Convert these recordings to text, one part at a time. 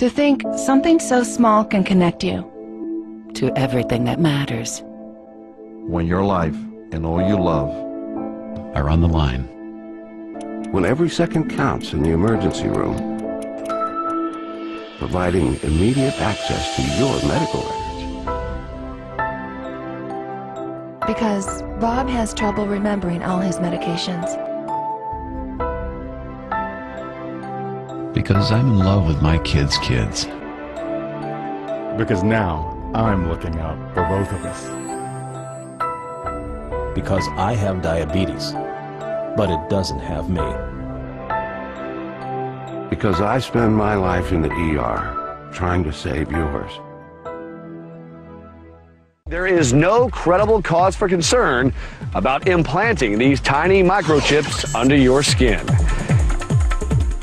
To think something so small can connect you to everything that matters. When your life and all you love are on the line. When every second counts in the emergency room, providing immediate access to your medical records. Because Bob has trouble remembering all his medications. Because I'm in love with my kids' kids. Because now I'm looking out for both of us. Because I have diabetes, but it doesn't have me. Because I spend my life in the ER trying to save yours. There is no credible cause for concern about implanting these tiny microchips under your skin.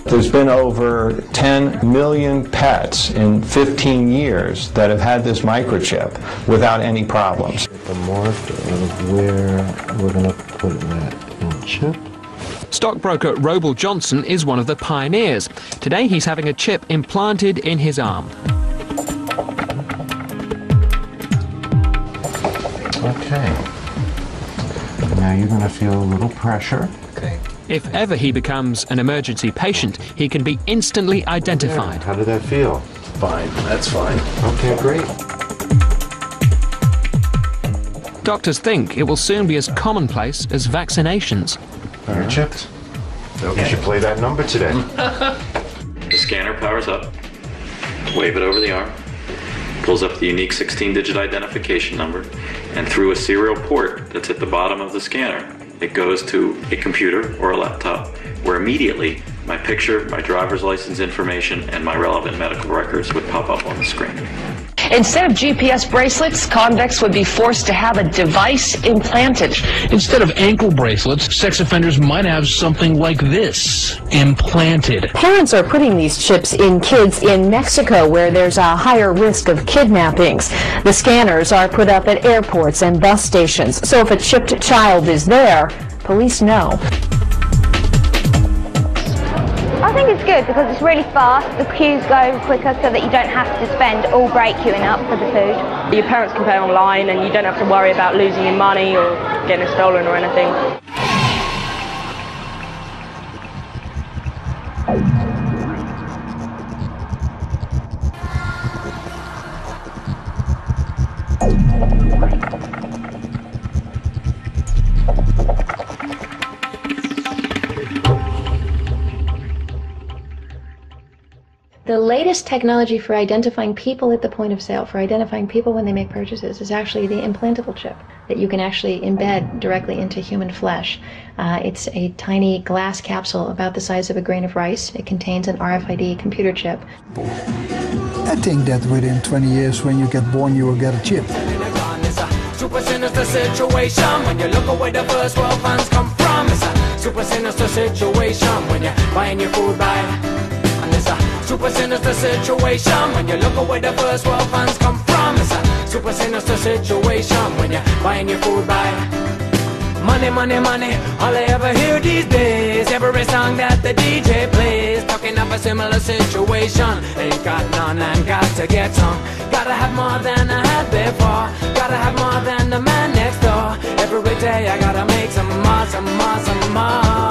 There's been over 10 million pets in 15 years that have had this microchip without any problems. The mark of where we're going to put that chip. Stockbroker Robel Johnson is one of the pioneers. Today he's having a chip implanted in his arm. Okay. Now you're going to feel a little pressure. Okay. If ever he becomes an emergency patient, he can be instantly identified. Yeah. How did that feel? Fine, that's fine. Okay, great. Doctors think it will soon be as commonplace as vaccinations. You're chipped. You should play that number today. The scanner powers up. Wave it over the arm. Pulls up the unique 16-digit identification number, and through a serial port that's at the bottom of the scanner, it goes to a computer or a laptop, where immediately my picture, my driver's license information, and my relevant medical records would pop up on the screen. Instead of GPS bracelets, convicts would be forced to have a device implanted. Instead of ankle bracelets, sex offenders might have something like this, implanted. Parents are putting these chips in kids in Mexico, where there's a higher risk of kidnappings. The scanners are put up at airports and bus stations, so if a chipped child is there, police know. I think it's good because it's really fast, the queues go quicker so that you don't have to spend all break queuing up for the food. Your parents can pay online and you don't have to worry about losing your money or getting it stolen or anything. The latest technology for identifying people at the point of sale, for identifying people when they make purchases, is actually the implantable chip that you can actually embed directly into human flesh. It's a tiny glass capsule about the size of a grain of rice. It contains an R.F.I.D. computer chip. I think that within 20 years when you get born you will get a chip. Super sinister situation when you look away the first world funds come from. It's a super sinister situation when you're buying your food by. And it's a super sinister situation when you look away the first world funds come from. It's a super sinister situation when you're buying your food by. Money, money, money, all I ever hear these days. Every song that the DJ plays, talking of a similar situation. Ain't got none and got to get some. Gotta have more than I had before. Gotta have more than the man next door. Every day I gotta make some more, some more, some more.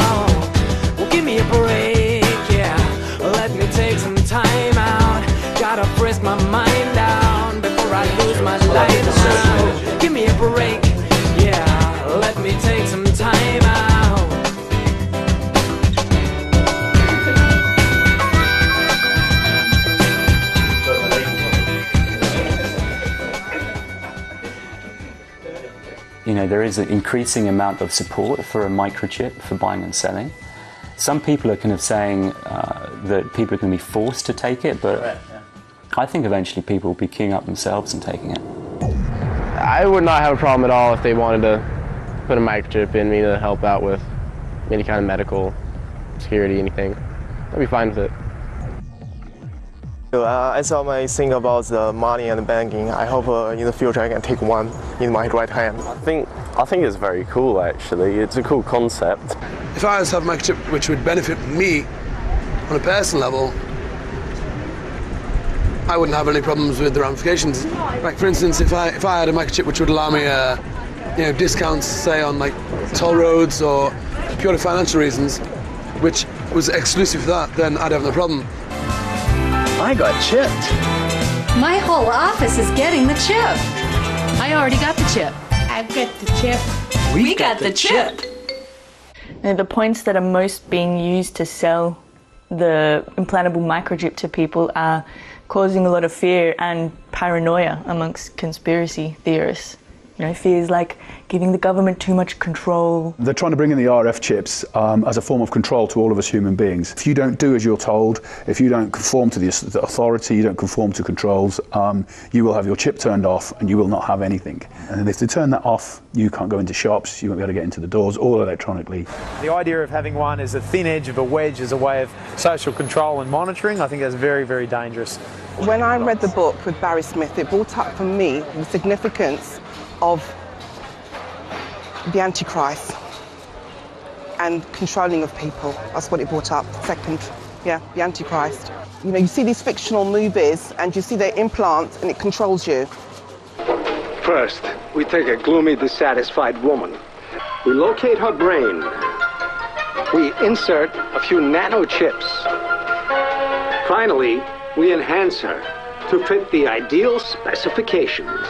Well, give me a break, yeah. Let me take some time out. Gotta frisk my mind down before I lose my life now. Give me a break, yeah. Let me take some time out. You know, there is an increasing amount of support for a microchip for buying and selling. Some people are kind of saying that people are going to be forced to take it, but I think eventually people will be queuing up themselves and taking it. I would not have a problem at all if they wanted to put a microchip in me to help out with any kind of medical security, anything. I'd be fine with it. I saw my thing about the money and banking. I hope in the future I can take one in my right hand. I think it's very cool actually. It's a cool concept. If I was to have a microchip which would benefit me on a personal level, I wouldn't have any problems with the ramifications. Like for instance, if I had a microchip which would allow me discounts, say on like toll roads or purely financial reasons, which was exclusive for that, then I'd have no problem. I got chipped. My whole office is getting the chip. I already got the chip. I've got the chip. We got the chip. Now, the points that are most being used to sell the implantable microchip to people are causing a lot of fear and paranoia amongst conspiracy theorists. You know, fears like giving the government too much control. They're trying to bring in the RF chips as a form of control to all of us human beings. If you don't do as you're told, if you don't conform to the authority, you don't conform to controls, you will have your chip turned off and you will not have anything. And if they turn that off, you can't go into shops, you won't be able to get into the doors, all electronically. The idea of having one as a thin edge of a wedge as a way of social control and monitoring, I think that's very, very dangerous. When I read the book with Barry Smith, it brought up for me the significance of the Antichrist and controlling of people. That's what it brought up. Second, yeah, the Antichrist. You know, you see these fictional movies and you see their implants and it controls you. First, we take a gloomy, dissatisfied woman. We locate her brain. We insert a few nanochips. Finally, we enhance her to fit the ideal specifications.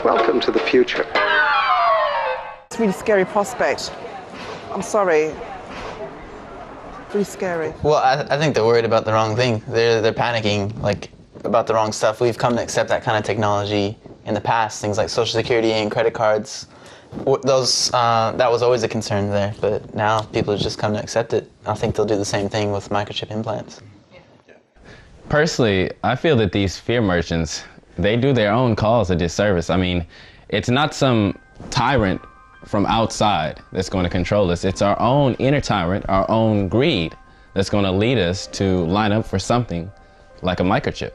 Welcome to the future. It's a really scary prospect. I'm sorry. Really scary. Well, I think they're worried about the wrong thing. They're panicking, like, about the wrong stuff. We've come to accept that kind of technology in the past, things like Social Security and credit cards. Those, that was always a concern there, but now people have just come to accept it. I think they'll do the same thing with microchip implants. Personally, I feel that these fear merchants, they do their own cause a disservice. I mean, it's not some tyrant from outside that's going to control us. It's our own inner tyrant, our own greed, that's going to lead us to line up for something like a microchip.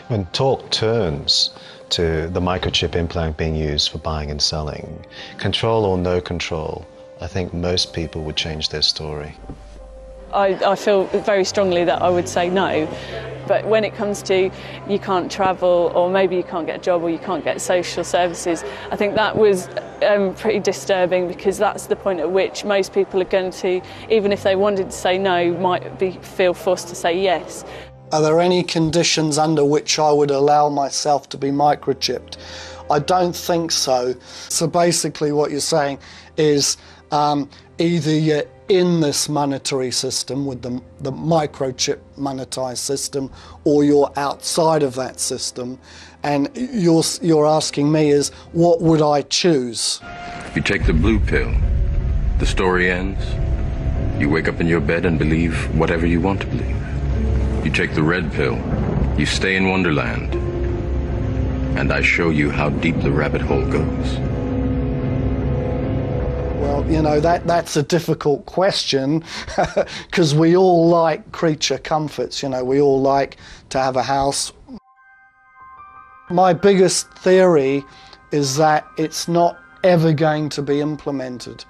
When talk turns to the microchip implant being used for buying and selling, control or no control, I think most people would change their story. I feel very strongly that I would say no. But when it comes to you can't travel, or maybe you can't get a job, or you can't get social services, I think that was pretty disturbing, because that's the point at which most people are going to, even if they wanted to say no, might feel forced to say yes. Are there any conditions under which I would allow myself to be microchipped? I don't think so. So basically what you're saying is either you're in this monetary system with the microchip monetized system, or you're outside of that system, and you're asking me is what would I choose? If you take the blue pill, the story ends. You wake up in your bed and believe whatever you want to believe. You take the red pill, you stay in Wonderland, and I show you how deep the rabbit hole goes. Well, you know, that's a difficult question, because we all like creature comforts, you know, we all like to have a house. My biggest theory is that it's not ever going to be implemented.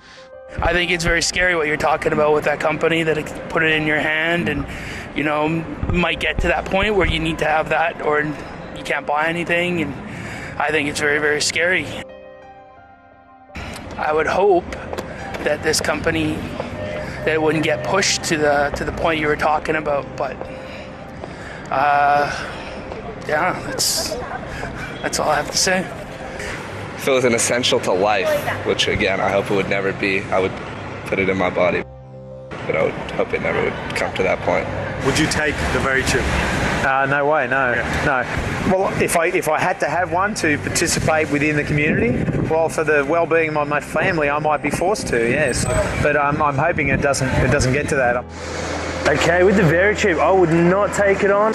I think it's very scary what you're talking about with that company, that it put it in your hand and, you know, might get to that point where you need to have that or you can't buy anything, and I think it's very, very scary. I would hope that this company, that it wouldn't get pushed to the point you were talking about, but yeah, that's all I have to say. If it was an essential to life, which again I hope it would never be, I would put it in my body, but I would hope it never would come to that point. Would you take the very chip? No way, no, no. Well, if I had to have one to participate within the community, well, for the well-being of my family, I might be forced to, yes. But I'm hoping it doesn't get to that. Okay, with the Verichip, I would not take it on.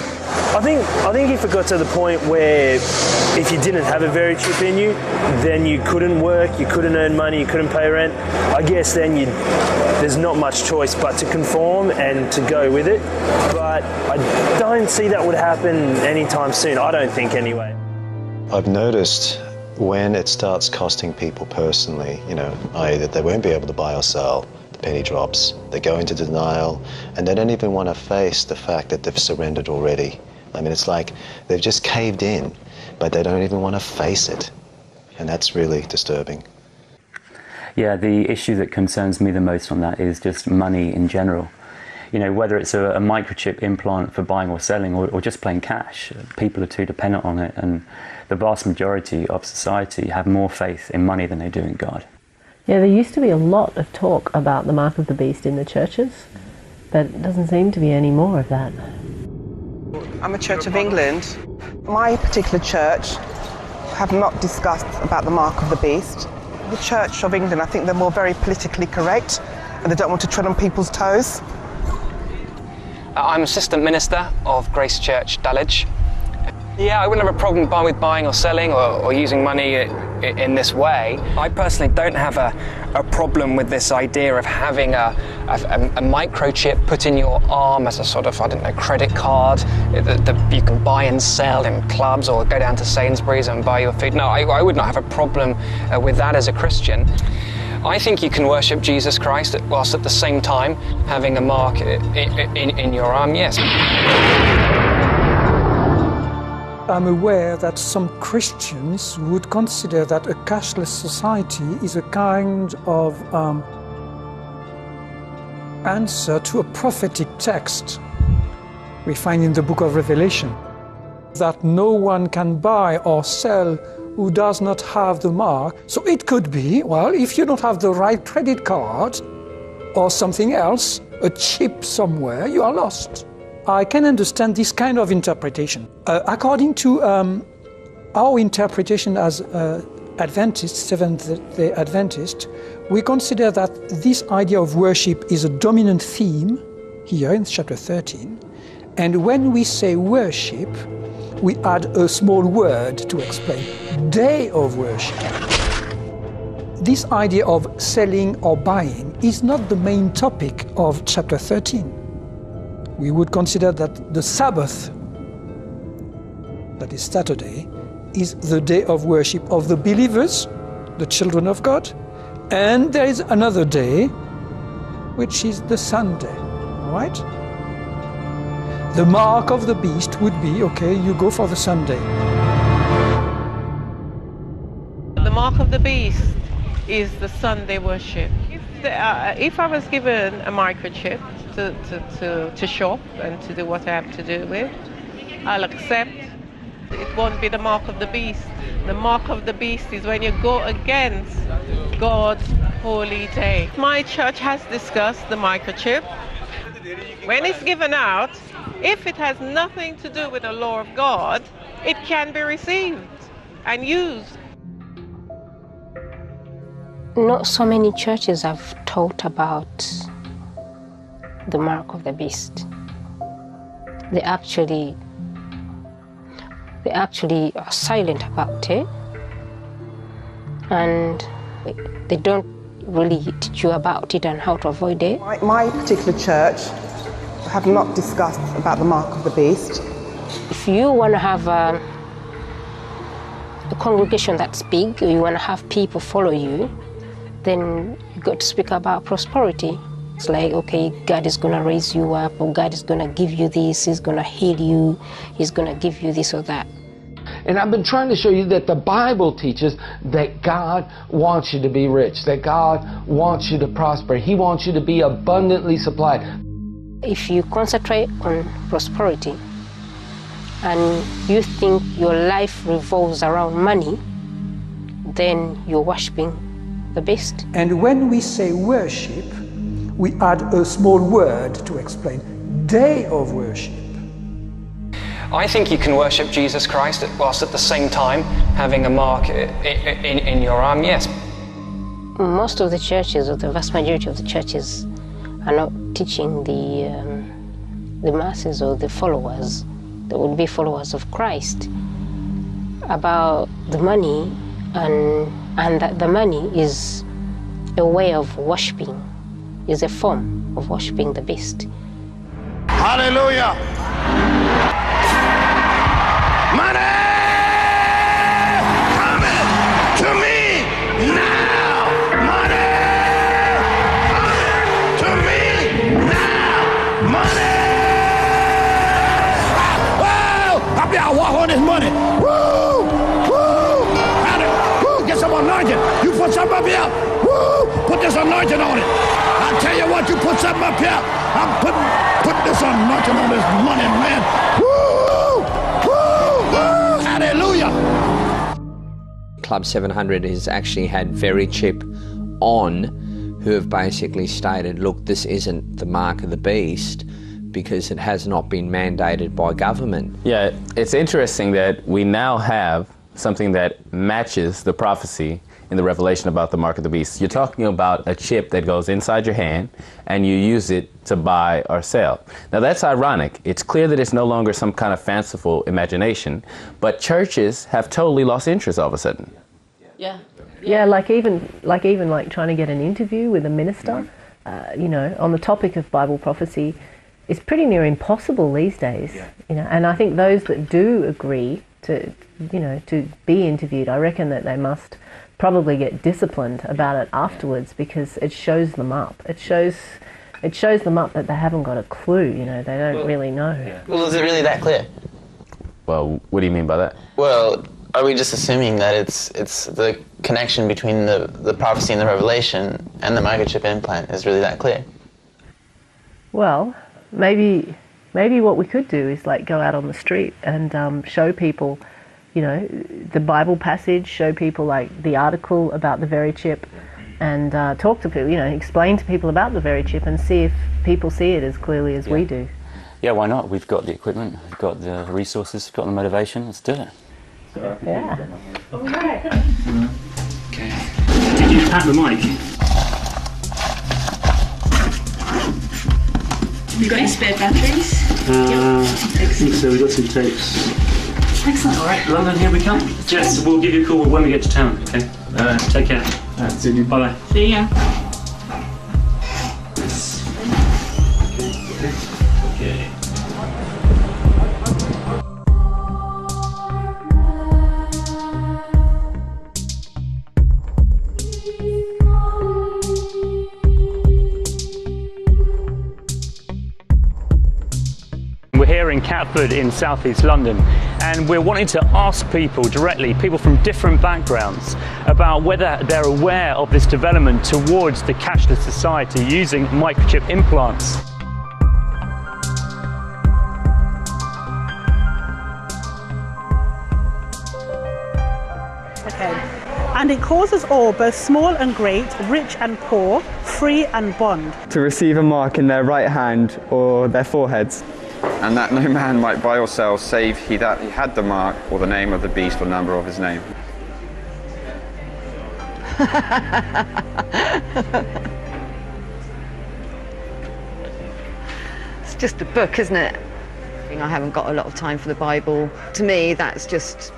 I think if it got to the point where if you didn't have a Verichip in you, then you couldn't work, you couldn't earn money, you couldn't pay rent, I guess then there's not much choice but to conform and to go with it. But I don't see that would happen anytime soon, I don't think anyway. I've noticed when it starts costing people personally, you know, i.e. that they won't be able to buy or sell, penny drops. They go into denial, and they don't even want to face the fact that they've surrendered already. I mean, it's like they've just caved in, but they don't even want to face it. And that's really disturbing. Yeah, the issue that concerns me the most on that is just money in general. You know, whether it's a microchip implant for buying or selling, or just plain cash, people are too dependent on it, and the vast majority of society have more faith in money than they do in God. Yeah, there used to be a lot of talk about the mark of the beast in the churches, but it doesn't seem to be any more of that. I'm a Church of England. My particular church have not discussed about the mark of the beast. The Church of England, I think they're more very politically correct, and they don't want to tread on people's toes. I'm Assistant Minister of Grace Church, Dulwich. Yeah, I wouldn't have a problem with buying or selling or using money in this way. I personally don't have a problem with this idea of having a microchip put in your arm as a sort of, I don't know, credit card that you can buy and sell in clubs or go down to Sainsbury's and buy your food. No, I would not have a problem with that as a Christian. I think you can worship Jesus Christ whilst at the same time having a mark in your arm, yes. I'm aware that some Christians would consider that a cashless society is a kind of answer to a prophetic text we find in the book of Revelation, that no one can buy or sell who does not have the mark. So it could be, well, if you don't have the right credit card or something else, a chip somewhere, you are lost. I can understand this kind of interpretation. According to our interpretation as Adventists, Seventh-day Adventists, we consider that this idea of worship is a dominant theme here in chapter 13. And when we say worship, we add a small word to explain, day of worship. This idea of selling or buying is not the main topic of chapter 13. We would consider that the Sabbath, that is Saturday, is the day of worship of the believers, the children of God, and there is another day, which is the Sunday, all right? The mark of the beast would be, okay, you go for the Sunday. The mark of the beast is the Sunday worship. If I was given a microchip to shop and to do what I have to do with, I'll accept. It won't be the mark of the beast. The mark of the beast is when you go against God's holy day. My church has discussed the microchip. When it's given out, if it has nothing to do with the law of God, it can be received and used. Not so many churches have taught about the mark of the beast. They actually are silent about it, and they don't really teach you about it and how to avoid it. My particular church have not discussed about the mark of the beast. If you want to have a congregation that's big, you want to have people follow you, then you've got to speak about prosperity. It's like, okay, God is going to raise you up, or God is going to give you this, He's going to heal you, He's going to give you this or that. And I've been trying to show you that the Bible teaches that God wants you to be rich, that God wants you to prosper. He wants you to be abundantly supplied. If you concentrate on prosperity and you think your life revolves around money, then you're worshiping the beast. And when we say worship, we add a small word to explain, day of worship. I think you can worship Jesus Christ whilst at the same time having a mark in your arm, yes. Most of the churches, or the vast majority of the churches, are not teaching the masses or the followers, that would be followers of Christ, about the money, and that the money is a way of worshiping, is a form of worshiping the beast. Hallelujah! Money coming to me now! Money coming walk on this money. Woo! Woo! Woo! Get some anointing. You put something up here. Woo! Put this anointing on it. I tell you what, you put something up here. I'm putting this anointing on this money, man. Woo! Woo! Woo! Hallelujah. Club 700 has actually had Very Chip on, who have basically stated, look, this isn't the mark of the beast because it has not been mandated by government. Yeah, it's interesting that we now have something that matches the prophecy in the Revelation about the mark of the beast. You're talking about a chip that goes inside your hand and you use it to buy or sell. Now that's ironic. It's clear that it's no longer some kind of fanciful imagination, but churches have totally lost interest all of a sudden. Yeah. Yeah, like even trying to get an interview with a minister, you know, on the topic of Bible prophecy is pretty near impossible these days. Yeah. You know, and I think those that do agree to, you know, to be interviewed, I reckon that they must probably get disciplined about it afterwards because it shows them up. It shows them up that they haven't got a clue. You know, they don't really know. Yeah. Well, is it really that clear? Well, what do you mean by that? Well, are we just assuming that it's the connection between the prophecy and the revelation and the microchip implant is really that clear? Well, maybe what we could do is like go out on the street and show people, you know, the Bible passage, show people like the article about the very chip, and talk to people, you know, explain to people about the very chip and see if people see it as clearly as we do. Yeah, why not? We've got the equipment, we've got the resources, we've got the motivation. Let's do it. Yeah. All right. Okay. Did you pat the mic? Have you got any spare batteries? I think so. We've got some tapes. Excellent. All right, London, here we come. Jess, we'll give you a call when we get to town. Okay. Take care. See you. Bye bye. See ya. Okay. We're here in Catford in southeast London, and we're wanting to ask people directly, people from different backgrounds, about whether they're aware of this development towards the cashless society using microchip implants. Okay. And it causes all, both small and great, rich and poor, free and bond, to receive a mark in their right hand or their foreheads. And that no man might buy or sell save he that he had the mark or the name of the beast or number of his name. It's just a book, isn't it? I haven't got a lot of time for the Bible. To me, that's just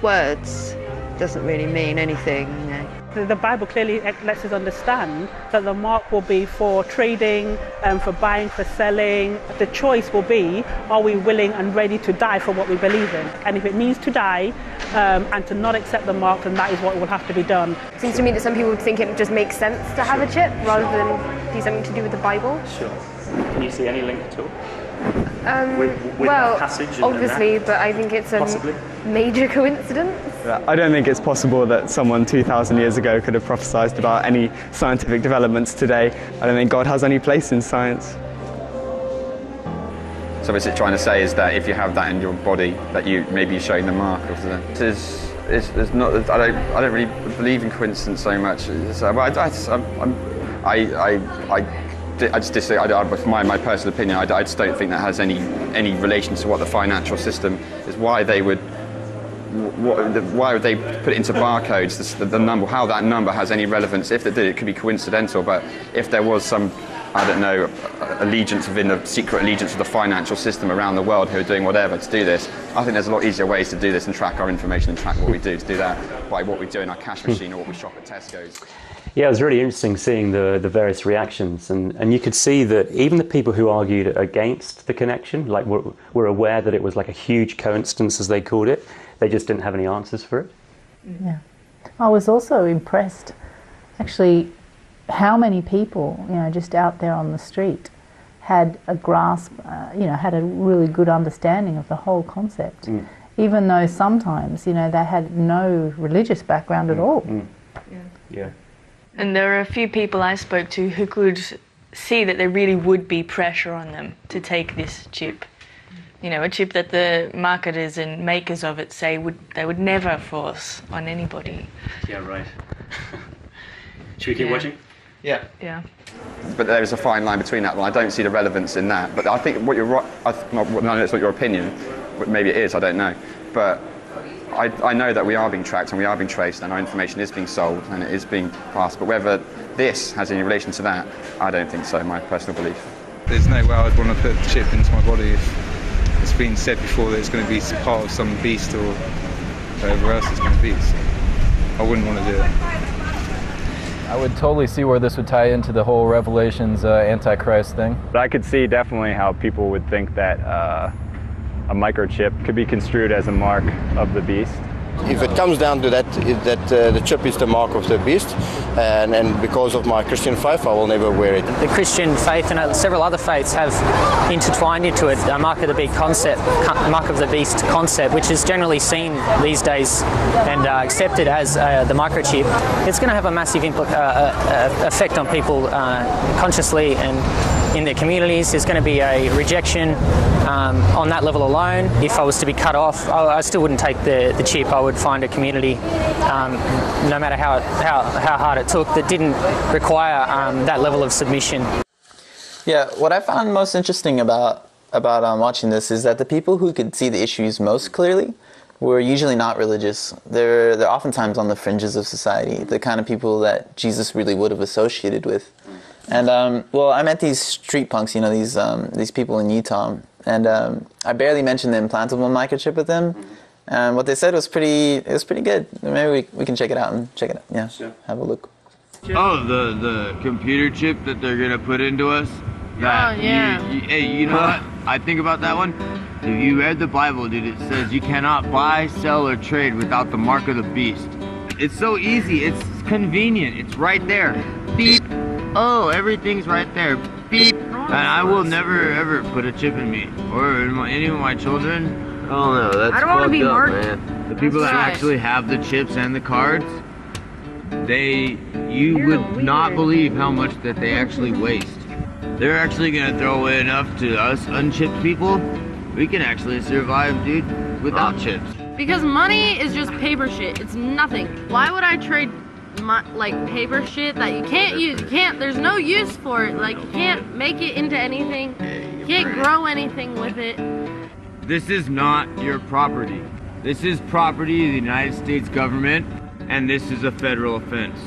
words. Doesn't really mean anything, you know. The Bible clearly lets us understand that the mark will be for trading, for buying, for selling. The choice will be, are we willing and ready to die for what we believe in? And if it means to die and to not accept the mark, then that is what will have to be done. It seems to me that some people think it just makes sense to have a chip rather than do something to do with the Bible. Sure. Can you see any link at all? With well, that passage and obviously, that? But I think it's a major coincidence. I don't think it's possible that someone 2,000 years ago could have prophesied about any scientific developments today. I don't think God has any place in science. So is it trying to say is that if you have that in your body, that you maybe you're showing the mark of the... It's not. I don't really believe in coincidence so much. I just disagree. For my personal opinion, I just don't think that has any relation to what the financial system is. Why they would put it into barcodes? The number, how that number has any relevance? If they did, it could be coincidental. But if there was some, I don't know, allegiance within the secret allegiance of the financial system around the world who are doing whatever to do this, I think there's a lot easier ways to do this and track our information and track what we do to do that by what we do in our cash machine or what we shop at Tesco's. Yeah, it was really interesting seeing the various reactions, and you could see that even the people who argued against the connection, like were aware that it was like a huge coincidence, as they called it. They just didn't have any answers for it. Yeah, I was also impressed, actually, how many people, you know, just out there on the street had a grasp, had a really good understanding of the whole concept, even though sometimes, they had no religious background at all. Yeah. And there are a few people I spoke to who could see that there really would be pressure on them to take this chip. A chip that the marketers and makers of it say they would never force on anybody. Yeah, right. Should we keep watching? Yeah. Yeah. But there is a fine line between that, and I don't see the relevance in that. But I think what you're right, I know it's not your opinion, maybe it is, I don't know. But I know that we are being tracked and we are being traced and our information is being sold and it is being passed. But whether this has any relation to that, I don't think so, my personal belief. There's no way I'd want to put the chip into my body if it's been said before that it's going to be part of some beast or whatever else it's going to be. So I wouldn't want to do it. I would totally see where this would tie into the whole Revelations Antichrist thing. But I could see definitely how people would think that a microchip could be construed as a mark of the beast. If it comes down to that, the chip is the mark of the beast, and because of my Christian faith, I will never wear it. The Christian faith and several other faiths have intertwined into it a mark of the beast concept, which is generally seen these days and accepted as the microchip. It's going to have a massive effect on people consciously and in their communities. There's going to be a rejection on that level alone. If I was to be cut off, I still wouldn't take the chip. I would find a community, no matter how hard it took, that didn't require that level of submission. Yeah, what I found most interesting about watching this is that the people who could see the issues most clearly were usually not religious. They're oftentimes on the fringes of society, the kind of people that Jesus really would have associated with. And well, I met these street punks, these people in Utah, and I barely mentioned the implantable microchip with them. And what they said was pretty good. Maybe we can check it out and check it out. Yeah, sure. Have a look. Oh, the computer chip that they're gonna put into us. That hey, you know what? I think about that one. If you read the Bible, dude, it says you cannot buy, sell, or trade without the mark of the beast. It's so easy. It's convenient. It's right there. Beep. Oh, everything's right there. Beep. And I will never ever put a chip in me or in any of my children. Oh no, that's I don't want to be marked, man. The people that actually have the chips and the cards, you would not believe how much that they actually waste. They're actually gonna throw away enough to us unchipped people. We can actually survive, dude, without chips. Because money is just paper shit. It's nothing. Why would I trade paper shit that you can't use? There's no use for it. Like, you can't make it into anything. You can't grow anything with it. This is not your property. This is property of the United States government, and this is a federal offense.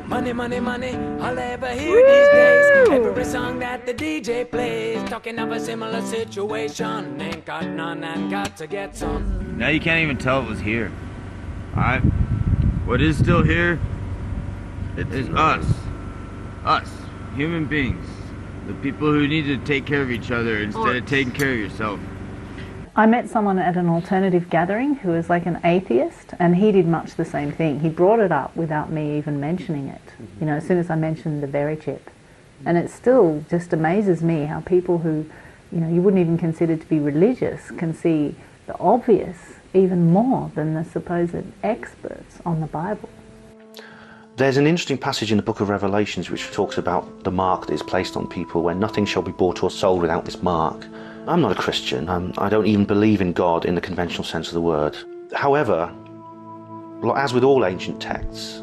Money, money, money, all I ever hear these days. Every song that the DJ plays, talking of a similar situation. Ain't got none and got to get some. Now you can't even tell it was here. Alright? What is still here is us. Us. Human beings. The people who need to take care of each other instead of taking care of yourself. I met someone at an alternative gathering who was like an atheist, and he did much the same thing. He brought it up without me even mentioning it, as soon as I mentioned the berry chip. And it still just amazes me how people who, you wouldn't even consider to be religious can see the obvious even more than the supposed experts on the Bible. There's an interesting passage in the book of Revelations which talks about the mark that is placed on people, where nothing shall be bought or sold without this mark. I'm not a Christian. I don't even believe in God in the conventional sense of the word. However, as with all ancient texts,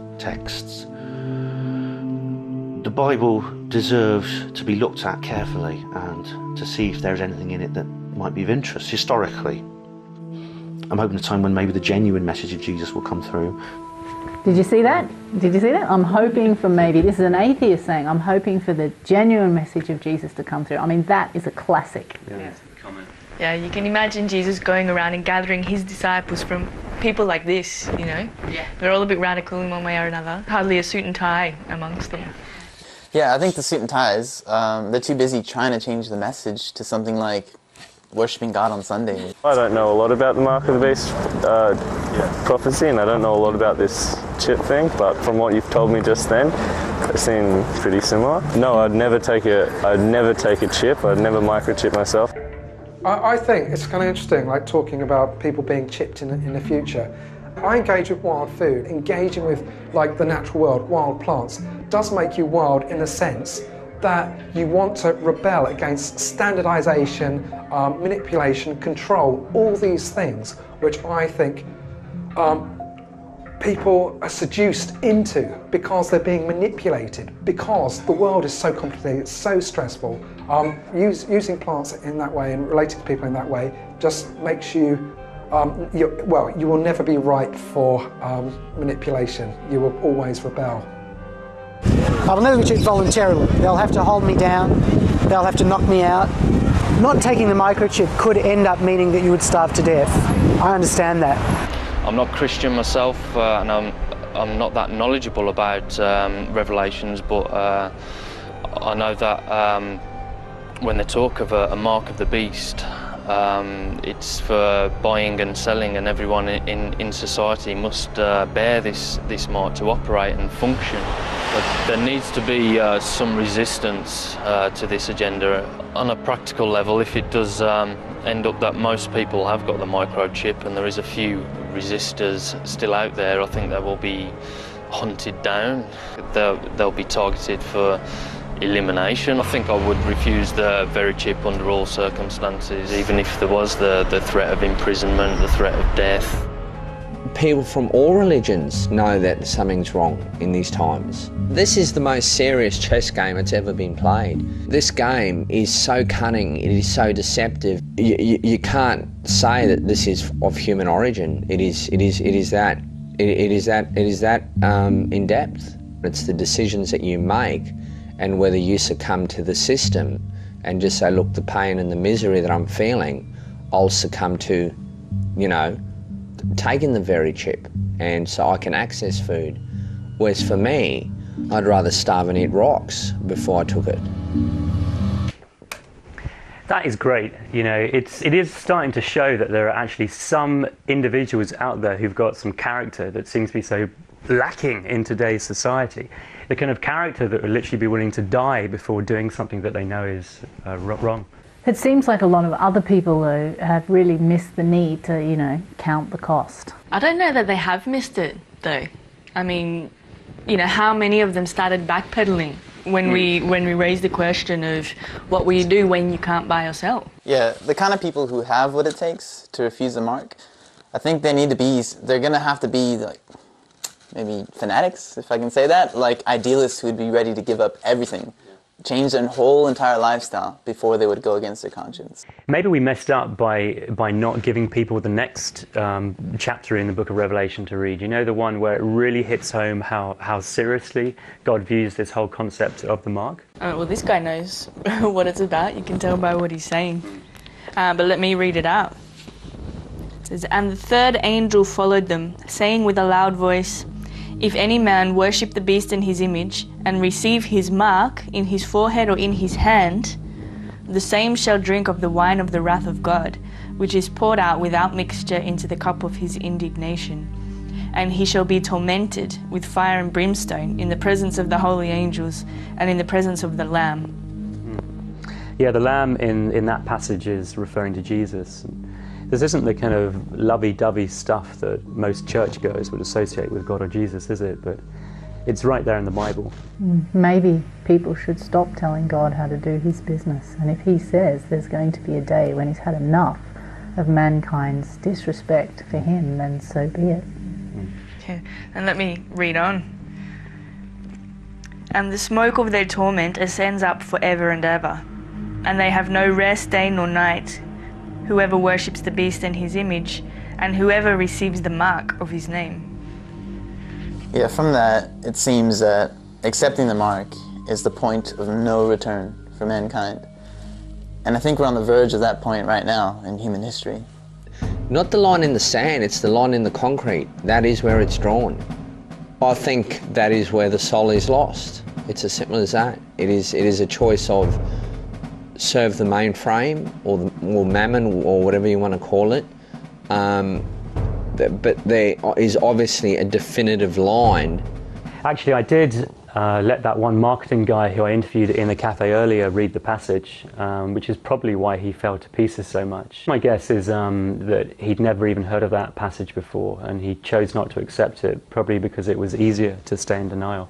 the Bible deserves to be looked at carefully and to see if there's anything in it that might be of interest historically. I'm hoping a time when maybe the genuine message of Jesus will come through. Did you see that? Did you see that? I'm hoping for this is an atheist saying, I'm hoping for the genuine message of Jesus to come through. I mean, that is a classic. Yeah, you can imagine Jesus going around and gathering his disciples from people like this, Yeah. They're all a bit radical in one way or another. Hardly a suit and tie amongst them. Yeah, I think the suit and ties, they're too busy trying to change the message to something like worshipping God on Sunday. I don't know a lot about the Mark of the Beast prophecy, and I don't know a lot about this chip thing, but from what you've told me just then, seem pretty similar. No, I'd never take a chip. I'd never microchip myself. I think it's kind of interesting, like talking about people being chipped in the future. I engage with wild food. Engaging with like the natural world, wild plants, does make you wild in the sense that you want to rebel against standardization, manipulation, control, all these things, which I think people are seduced into because they're being manipulated, because the world is so complicated, it's so stressful. Using plants in that way and relating to people in that way just makes you, you will never be ripe for manipulation. You will always rebel. I will never be chipped voluntarily. They'll have to hold me down, they'll have to knock me out. Not taking the microchip could end up meaning that you would starve to death. I understand that. I'm not Christian myself, and I'm not that knowledgeable about Revelations, but I know that when they talk of a mark of the beast, it's for buying and selling, and everyone in society must bear this mark to operate and function. But there needs to be some resistance to this agenda. On a practical level, if it does end up that most people have got the microchip and there is a few resistors still out there, I think they will be hunted down. They'll be targeted for elimination. I think I would refuse the Verichip under all circumstances, even if there was the threat of imprisonment, the threat of death. People from all religions know that something's wrong in these times. This is the most serious chess game that's ever been played. This game is so cunning, it is so deceptive. You can't say that this is of human origin. It is that in depth. It's the decisions that you make, and whether you succumb to the system and just say, look, the pain and the misery that I'm feeling, I'll succumb to, taking the Verichip, and so I can access food. Whereas for me, I'd rather starve and eat rocks before I took it. That is great. It is starting to show that there are actually some individuals out there who've got some character that seems to be so lacking in today's society. The kind of character that would literally be willing to die before doing something that they know is wrong. It seems like a lot of other people, though, have really missed the need to, count the cost. I don't know that they have missed it, though. I mean, how many of them started backpedaling when we raised the question of what will you do when you can't buy or sell? Yeah, the kind of people who have what it takes to refuse the mark, I think they're going to have to be, like, maybe fanatics, if I can say that, like idealists who would be ready to give up everything, change their whole entire lifestyle before they would go against their conscience. Maybe we messed up by not giving people the next chapter in the book of Revelation to read. The one where it really hits home how seriously God views this whole concept of the mark. Well, this guy knows what it's about. You can tell by what he's saying. But let me read it out. It says, "And the third angel followed them, saying with a loud voice, if any man worship the beast and his image, and receive his mark in his forehead or in his hand, the same shall drink of the wine of the wrath of God, which is poured out without mixture into the cup of his indignation. And he shall be tormented with fire and brimstone in the presence of the holy angels and in the presence of the Lamb." Yeah, the Lamb in that passage is referring to Jesus. This isn't the kind of lovey-dovey stuff that most churchgoers would associate with God or Jesus, is it? But it's right there in the Bible. Maybe people should stop telling God how to do his business. And if he says there's going to be a day when he's had enough of mankind's disrespect for him, then so be it. Yeah. And let me read on. "And the smoke of their torment ascends up forever and ever, and they have no rest day nor night, whoever worships the beast and his image, and whoever receives the mark of his name." Yeah, from that, it seems that accepting the mark is the point of no return for mankind. And I think we're on the verge of that point right now in human history. Not the line in the sand, it's the line in the concrete. That is where it's drawn. I think that is where the soul is lost. It's as simple as that. It is a choice of serve the mainframe or mammon or whatever you want to call it. But there is obviously a definitive line. Actually, I did let that one marketing guy who I interviewed in the cafe earlier read the passage, which is probably why he fell to pieces so much. My guess is that he'd never even heard of that passage before, and he chose not to accept it, probably because it was easier to stay in denial.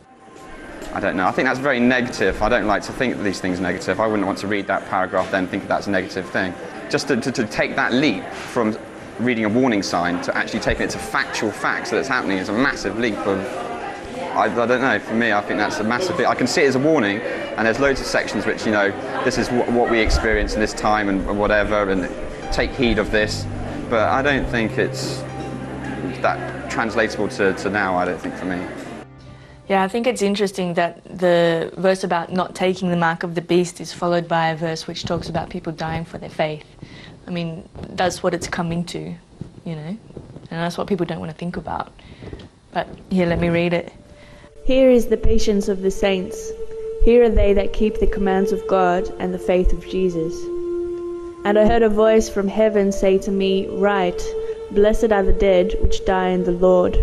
I don't know. I think that's very negative. I don't like to think that these things are negative. I wouldn't want to read that paragraph then think that's a negative thing. Just to take that leap from reading a warning sign to actually taking it to factual facts that it's happening is a massive leap of... I don't know, for me I think that's a massive bit. I can see it as a warning, and there's loads of sections which, you know, this is what we experience in this time and whatever, and take heed of this, but I don't think it's that translatable to now, I don't think, for me. Yeah, I think it's interesting that the verse about not taking the mark of the beast is followed by a verse which talks about people dying for their faith. I mean, that's what it's coming to, you know, and that's what people don't want to think about. But here, let me read it. Here is the patience of the saints. Here are they that keep the commands of God and the faith of Jesus. And I heard a voice from heaven say to me, Write, blessed are the dead which die in the Lord.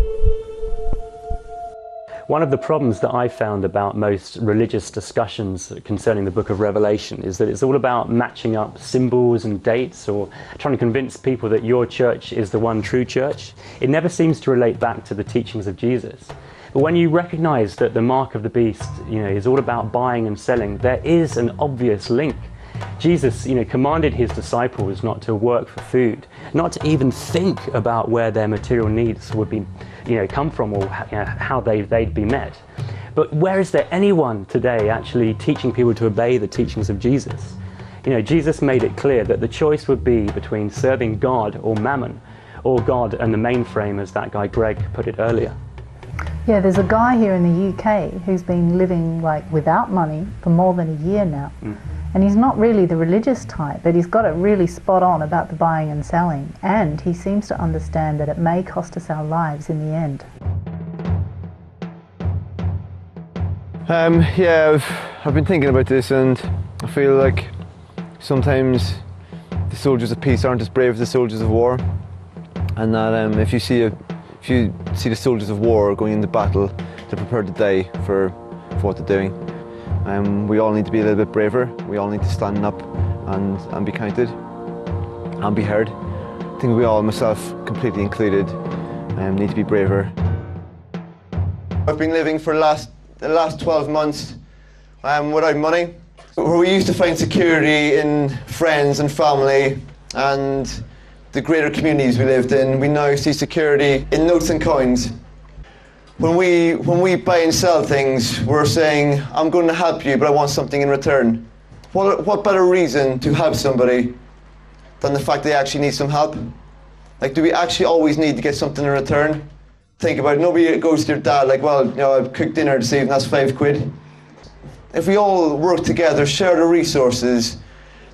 One of the problems that I found about most religious discussions concerning the book of Revelation is that it's all about matching up symbols and dates, or trying to convince people that your church is the one true church. It never seems to relate back to the teachings of Jesus. But when you recognize that the mark of the beast, you know, is all about buying and selling, there is an obvious link. Jesus, you know, commanded his disciples not to work for food, not to even think about where their material needs would be, you know, come from, or you know, how they'd be met. But where is there anyone today actually teaching people to obey the teachings of Jesus? You know, Jesus made it clear that the choice would be between serving God or mammon, or God and the mainframe, as that guy Greg put it earlier. Yeah, there's a guy here in the UK who's been living like without money for more than a year now. And he's not really the religious type, but he's got it really spot on about the buying and selling. And he seems to understand that it may cost us our lives in the end. Yeah, I've been thinking about this, and I feel like sometimes the soldiers of peace aren't as brave as the soldiers of war. And that if you see the soldiers of war going into battle, they're prepared to die for what they're doing. We all need to be a little bit braver. We all need to stand up and be counted and be heard. I think we all, myself completely included, need to be braver. I've been living for the last 12 months without money. Where we used to find security in friends and family and the greater communities we lived in, we now see security in notes and coins. When we buy and sell things, we're saying, I'm going to help you, but I want something in return. What better reason to help somebody than the fact they actually need some help? Like, do we actually always need to get something in return? Think about it. Nobody goes to your dad like, well, you know, I cooked dinner this evening, that's £5. If we all work together, share the resources,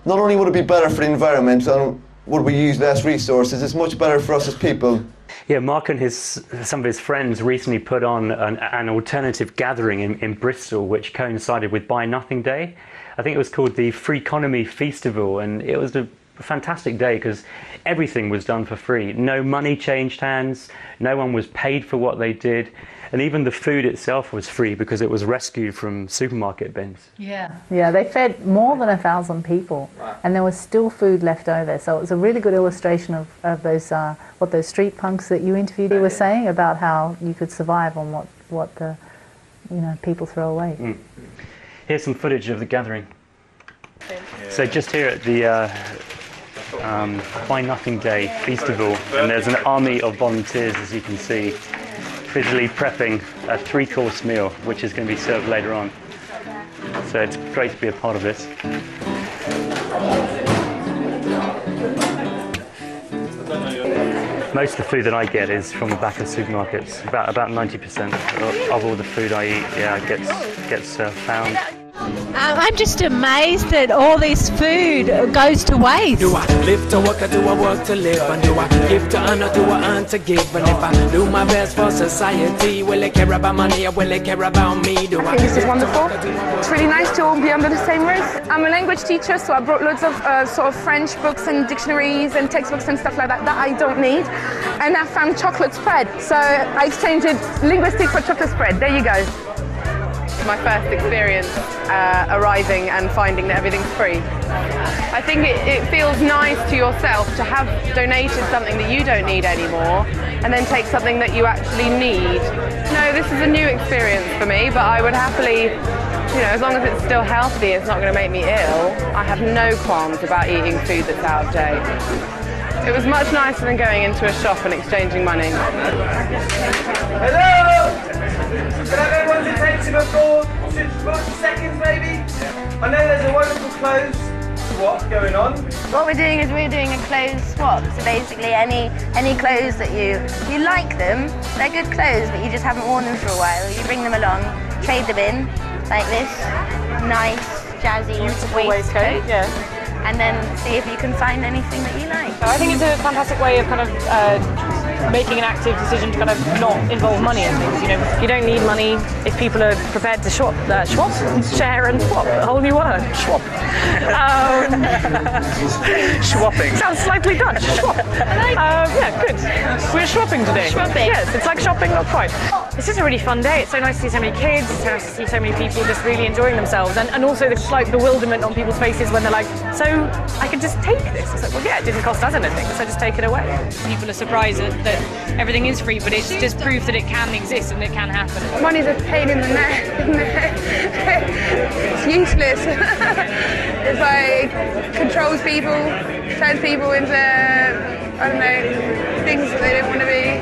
not only would it be better for the environment and would we use less resources, it's much better for us as people. Yeah, Mark and some of his friends recently put on an alternative gathering in Bristol, which coincided with Buy Nothing Day. I think it was called the Free Economy Festival, and it was a fantastic day because everything was done for free. No money changed hands, no one was paid for what they did, and even the food itself was free because it was rescued from supermarket bins. Yeah, they fed more than 1,000 people, and there was still food left over. So it was a really good illustration of those what those street punks that you interviewed were saying about how you could survive on what the people throw away. Here's some footage of the gathering. So just here at the Buy Nothing Day Festival, and there's an army of volunteers, as you can see, busily prepping a 3-course meal, which is going to be served later on. So it's great to be a part of this. Most of the food that I get is from the back of supermarkets. About 90% of all the food I eat, gets found. I'm just amazed that all this food goes to waste. Do I live to work or do I work to live? And do I give to earn or do I earn to give? And if I do my best for society, will they care about money or will they care about me? I think this is wonderful. It's really nice to all be under the same roof. I'm a language teacher, so I brought loads of sort of French books and dictionaries and textbooks and stuff like that I don't need. And I found chocolate spread, so I exchanged linguistics for chocolate spread. There you go. my first experience arriving and finding that everything's free. I think it feels nice to yourself to have donated something that you don't need anymore and then take something that you actually need. No, this is a new experience for me, but I would happily, you know, as long as it's still healthy, it's not going to make me ill, I have no qualms about eating food that's out of date. It was much nicer than going into a shop and exchanging money. Hello! Can I have everyone's attention for 40 seconds maybe? I know there's a wonderful clothes swap going on. What we're doing is we're doing a clothes swap. So basically any clothes that you like them, they're good clothes but you just haven't worn them for a while. You bring them along, trade them in, like this nice, jazzy waistcoat. Yeah. And then see if you can find anything that you like. I think it's a fantastic way of kind of making an active decision to kind of not involve money in things. You know, you don't need money if people are prepared to share and swap. A whole new word. Swap. Swapping. Sounds slightly Dutch. Swap. Yeah, good. We're shopping today. Shopping. Yes, it's like shopping, not quite. It's just a really fun day. It's so nice to see so many kids. It's nice to see so many people just really enjoying themselves, and also the slight bewilderment on people's faces when they're like, "So I can just take this?" It's like, well, yeah, it didn't cost us anything, so just take it away. People are surprised that everything is free, but it's just proof that it can exist and it can happen. Money's a pain in the neck. It's useless. It's like controls people, turns people into, I don't know, things that they don't want to be.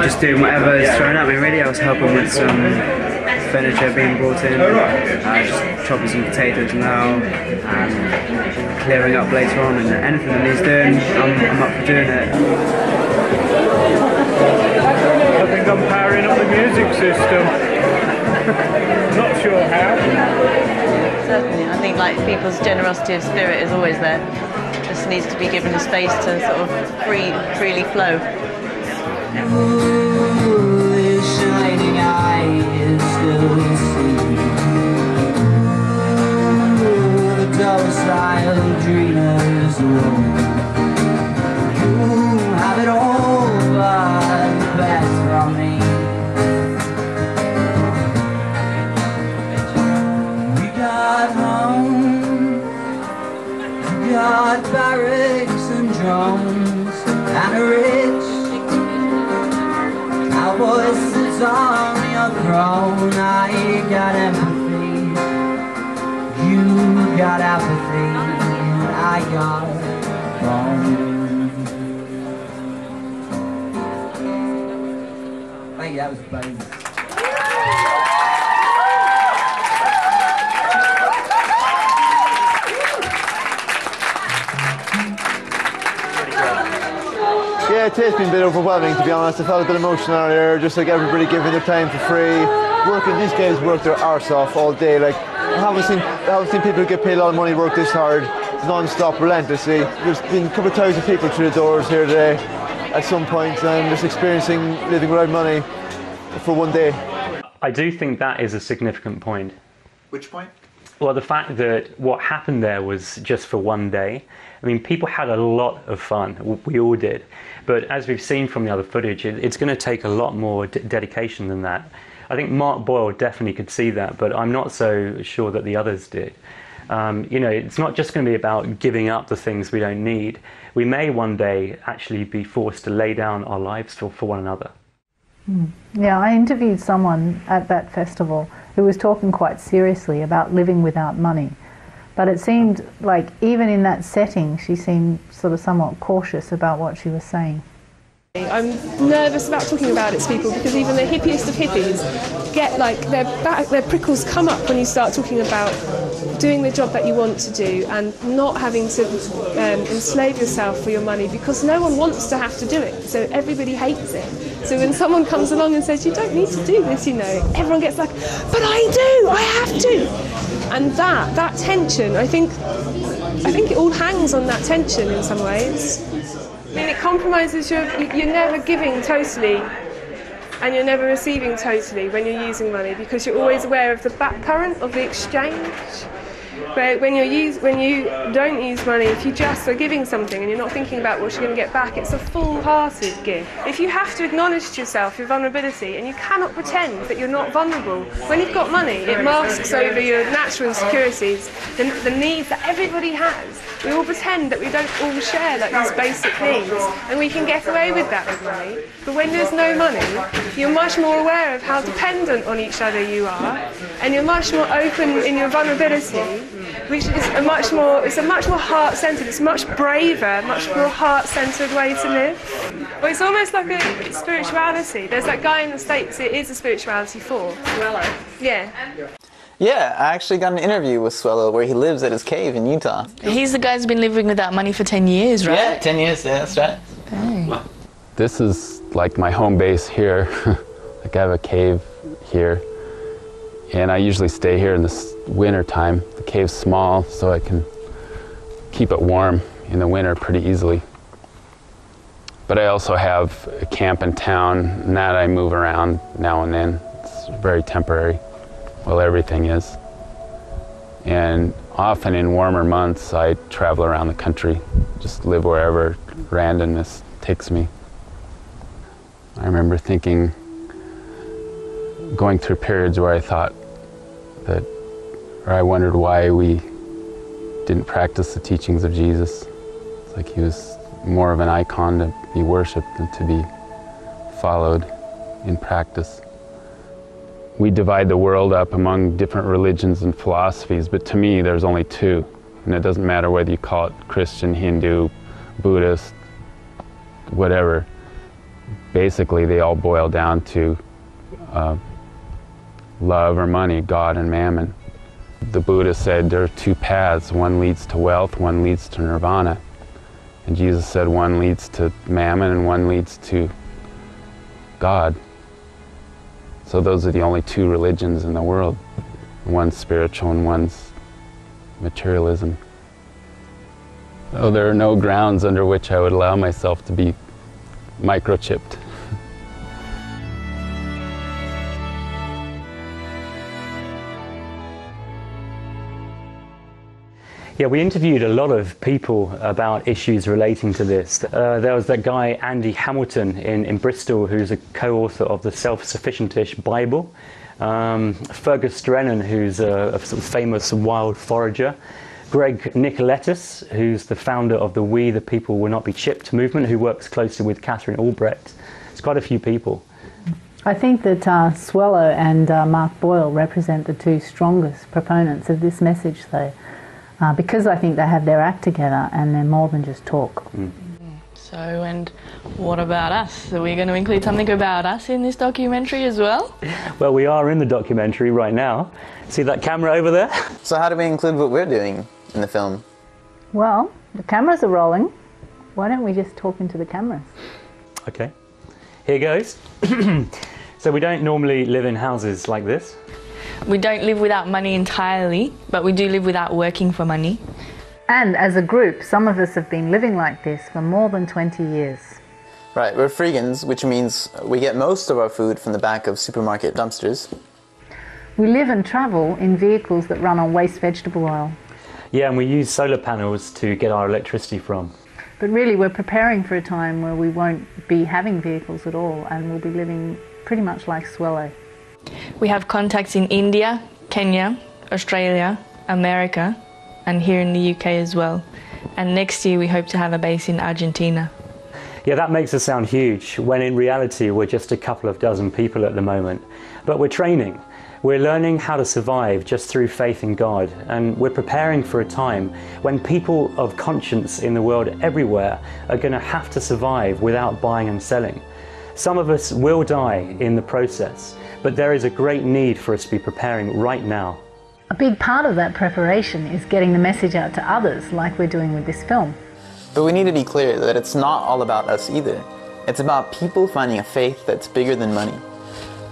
Just doing whatever is thrown at me really. I was helping with some furniture being brought in, just chopping some potatoes now, and clearing up later on, and anything that needs doing, I'm up for doing it. I think I'm powering up the music system. Not sure how. Certainly, I think like people's generosity of spirit is always there. Just needs to be given the space to sort of freely flow. Ooh, his shining eyes still see. Ooh, the docile dreamers alone. Ooh, have it all, but the best from me. We got home, we got barracks and drums and a rich. Our voices on your throne. I got empathy, you got apathy, and I got wrong. Thank you, that was amazing. Yeah, it has been a bit overwhelming, to be honest. I felt a bit emotional earlier, just like everybody giving their time for free. These guys work their arse off all day. Like, I haven't seen people get paid a lot of money work this hard, non-stop, relentlessly. There's been a couple of thousand people through the doors here today at some point, and just experiencing living without money for one day. I do think that is a significant point. Which point? Well, the fact that what happened there was just for one day. I mean, people had a lot of fun. We all did. But as we've seen from the other footage, it's going to take a lot more dedication than that. I think Mark Boyle definitely could see that, but I'm not so sure that the others did. You know, it's not just going to be about giving up the things we don't need. We may one day actually be forced to lay down our lives for one another. Yeah, I interviewed someone at that festival who was talking quite seriously about living without money. But it seemed like even in that setting, she seemed sort of somewhat cautious about what she was saying. I'm nervous about talking about it to people because even the hippiest of hippies get like their prickles come up when you start talking about doing the job that you want to do and not having to enslave yourself for your money, because no one wants to have to do it, so everybody hates it. So when someone comes along and says you don't need to do this, you know, everyone gets like, but I do, I have to. And that tension, I think it all hangs on that tension in some ways. I mean, it compromises you're never giving totally and you're never receiving totally when you're using money, because you're always aware of the back current of the exchange. But when you don't use money, if you just are giving something and you're not thinking about what you're going to get back, it's a full-hearted gift. If you have to acknowledge to yourself your vulnerability, and you cannot pretend that you're not vulnerable, when you've got money, it masks over your natural insecurities, the needs that everybody has. We all pretend that we don't all share like these basic needs, and we can get away with that with money. But when there's no money, you're much more aware of how dependent on each other you are, and you're much more open in your vulnerability, which is a much more heart-centered, it's a much braver, much more heart-centered way to live. Well, it's almost like a spirituality. There's that guy in the States, it is a spirituality for. Yeah. Yeah, I actually got an interview with Swello where he lives at his cave in Utah. He's the guy who's been living without money for 10 years, right? Yeah, 10 years, yeah, that's right. Dang. This is like my home base here. Like I have a cave here. And I usually stay here in the winter time. The cave's small, so I can keep it warm in the winter pretty easily. But I also have a camp in town, and that I move around now and then. It's very temporary. Well, everything is. And often in warmer months, I travel around the country, just live wherever randomness takes me. I remember thinking, going through periods where I thought that, or I wondered why we didn't practice the teachings of Jesus. It's like he was more of an icon to be worshipped than to be followed in practice. We divide the world up among different religions and philosophies, but to me there's only two. And it doesn't matter whether you call it Christian, Hindu, Buddhist, whatever. Basically they all boil down to love or money, God and mammon. The Buddha said there are two paths, one leads to wealth, one leads to nirvana. And Jesus said one leads to mammon and one leads to God. So those are the only two religions in the world. One's spiritual and one's materialism. Oh, there are no grounds under which I would allow myself to be microchipped. Yeah, we interviewed a lot of people about issues relating to this. There was that guy, Andy Hamilton, in Bristol, who's a co-author of the Self-Sufficient-ish Bible. Fergus Drennan, who's a sort of famous wild forager. Greg Nicoletis, who's the founder of the We the People Will Not Be Chipped movement, who works closely with Catherine Albrecht. It's quite a few people. I think that Swello and Mark Boyle represent the two strongest proponents of this message, though. Because I think they have their act together and they're more than just talk. So, and what about us? Are we going to include something about us in this documentary as well? Well, we are in the documentary right now. See that camera over there? So how do we include what we're doing in the film? Well, the cameras are rolling. Why don't we just talk into the cameras? Okay, here goes. So we don't normally live in houses like this. We don't live without money entirely, but we do live without working for money. And as a group, some of us have been living like this for more than 20 years. Right, we're freegans, which means we get most of our food from the back of supermarket dumpsters. We live and travel in vehicles that run on waste vegetable oil. Yeah, and we use solar panels to get our electricity from. But really, we're preparing for a time where we won't be having vehicles at all and we'll be living pretty much like Swello. We have contacts in India, Kenya, Australia, America, and here in the UK as well. And next year we hope to have a base in Argentina. Yeah, that makes us sound huge, when in reality we're just a couple of dozen people at the moment. But we're training. We're learning how to survive just through faith in God, and we're preparing for a time when people of conscience in the world everywhere are going to have to survive without buying and selling. Some of us will die in the process, but there is a great need for us to be preparing right now. A big part of that preparation is getting the message out to others, like we're doing with this film. But we need to be clear that it's not all about us either. It's about people finding a faith that's bigger than money,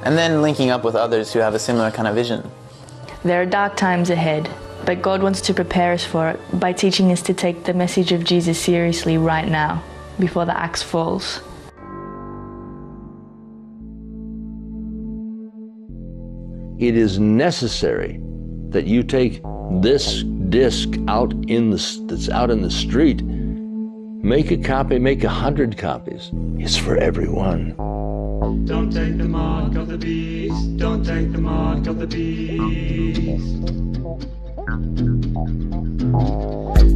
and then linking up with others who have a similar kind of vision. There are dark times ahead, but God wants to prepare us for it by teaching us to take the message of Jesus seriously right now, before the axe falls. It is necessary that you take this disc out in that's out in the street, make a copy, make 100 copies. It's for everyone. Don't take the mark of the beast. Don't take the mark of the beast.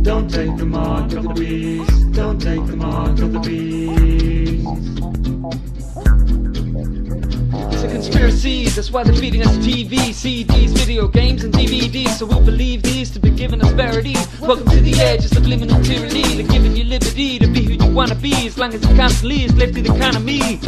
Don't take the mark of the beast. Don't take the mark of the beast. It's a conspiracy, that's why they're feeding us TV, CDs, video games and DVDs. So we'll believe these to be giving us verity. Welcome to the edge of subliminal tyranny. They're giving you liberty to be who you wanna be, as long as you constantly slave to the economy.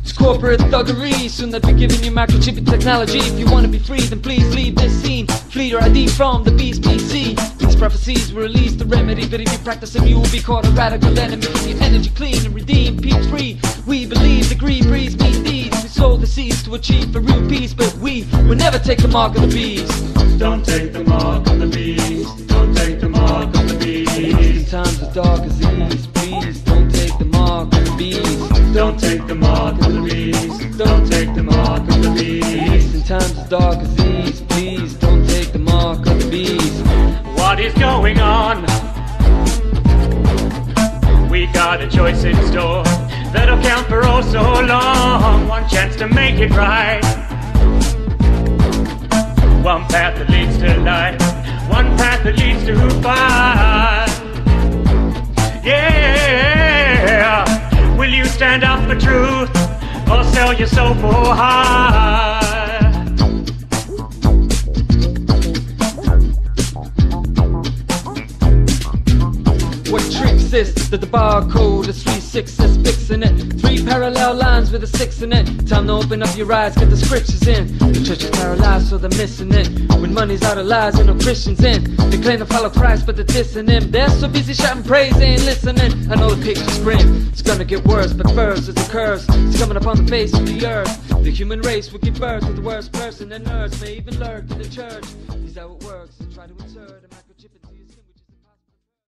It's corporate thuggery, soon they'll be giving you microchipping technology. If you want to be free, then please leave this scene. Flee your ID from the beast PC. These prophecies will release the remedy, but if you practice them, you will be caught a radical enemy. Keep your energy clean and redeem peace free. We believe the green breeze mean deeds. We sold the seas to achieve a real peace, but we will never take the mark of the beast. Don't take the mark of the beast. Don't take the mark of the beast. In times as dark as these, please don't take the mark of the beast. Don't take the mark of the beast. Don't take the mark of the beast. In times as dark as these, please don't take the mark of the beast. What is going on? We got a choice in store that'll count for oh so long. One chance to make it right. One path that leads to life. One path that leads to fire. Yeah. Will you stand up for truth or sell your soul for high? What tricks this? That the barcode is 3/6 is fixing it. 3 parallel lines with a 6 in it. Time to open up your eyes, get the scriptures in. The church is paralyzed, so they're missing it. When money's out of lies and no Christians in. They claim to follow Christ, but they're dissing him. They're so busy shouting praise, they ain't listening. I know the picture's grim, it's gonna get worse, but first it's a curse. It's coming upon the face of the earth. The human race will give birth to the worst person, and nerds may even lurk in the church. Is that how it works? They try to insert a